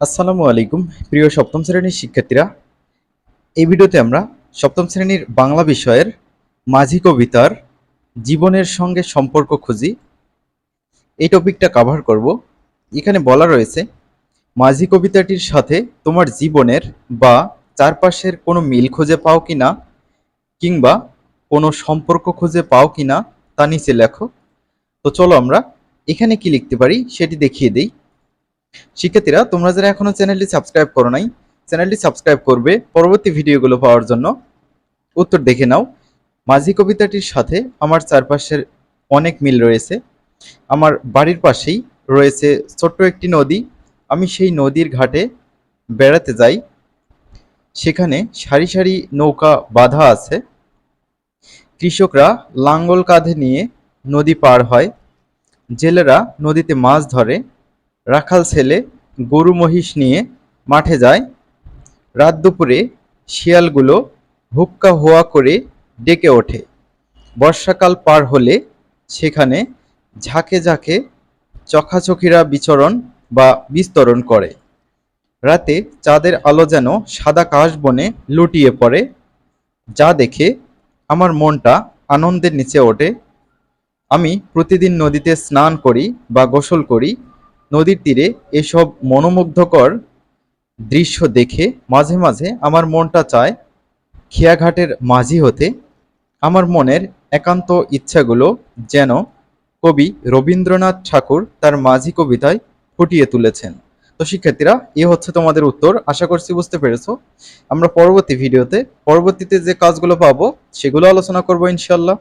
আসসালামু আলাইকুম প্রিয় সপ্তম শ্রেণীর শিক্ষার্থীরা। এই ভিডিওতে আমরা সপ্তম শ্রেণীর বাংলা বিষয়ের মাঝি কবিতার জীবনের সঙ্গে সম্পর্ক খুঁজি এই টপিকটা কভার করব। এখানে বলা রয়েছে, মাঝি কবিতাটির সাথে তোমার জীবনের বা চারপাশের কোনো মিল খুঁজে পাও কিনা কিংবা কোনো সম্পর্ক খুঁজে পাও কিনা তা নিচে লেখো। তো চলো আমরা এখানে কি লিখতে পারি সেটি দেখিয়ে দিই। শিক্ষার্থীরা, তোমরা যারা এখনো চ্যানেলটি সাবস্ক্রাইব করো নাই, চ্যানেলটি সাবস্ক্রাইব করবে পরবর্তী ভিডিওগুলো পাওয়ার জন্য। উত্তর দেখে নাও। মাঝি কবিতাটির সাথে আমার চারপাশের অনেক মিল রয়েছে। আমার বাড়ির পাশেই রয়েছে ছোট্ট একটি নদী। আমি সেই নদীর ঘাটে বেড়াতে যাই। সেখানে সারি সারি নৌকা বাঁধা আছে। কৃষকরা লাঙ্গল কাঁধে নিয়ে নদী পার হয়। জেলেরা নদীতে মাছ ধরে। রাখাল ছেলে গরু মহিষ নিয়ে মাঠে যায়। রাত দুপুরে শিয়ালগুলো হুক্কা হোয়া করে ডেকে ওঠে। বর্ষাকাল পার হলে সেখানে ঝাঁকে ঝাঁকে চখাচখিরা বিচরণ বা বিস্তরণ করে। রাতে চাঁদের আলো যেন সাদা কাশবনে লুটিয়ে পড়ে, যা দেখে আমার মনটা আনন্দের নিচে ওঠে। আমি প্রতিদিন নদীতে স্নান করি বা গোসল করি। নদীর তীরে এসব মনোমুগ্ধকর দৃশ্য দেখে মাঝে মাঝে আমার মনটা চায় খেয়াঘাটের মাঝি হতে। আমার মনের একান্ত ইচ্ছাগুলো যেন কবি রবীন্দ্রনাথ ঠাকুর তার মাঝি কবিতায় ফুটিয়ে তুলেছেন। তো শিক্ষার্থীরা, এ হচ্ছে তোমাদের উত্তর। আশা করছি বুঝতে পেরেছো। আমরা পরবর্তী ভিডিওতে পরবর্তীতে যে কাজগুলো পাবো সেগুলো আলোচনা করবো ইনশাল্লাহ।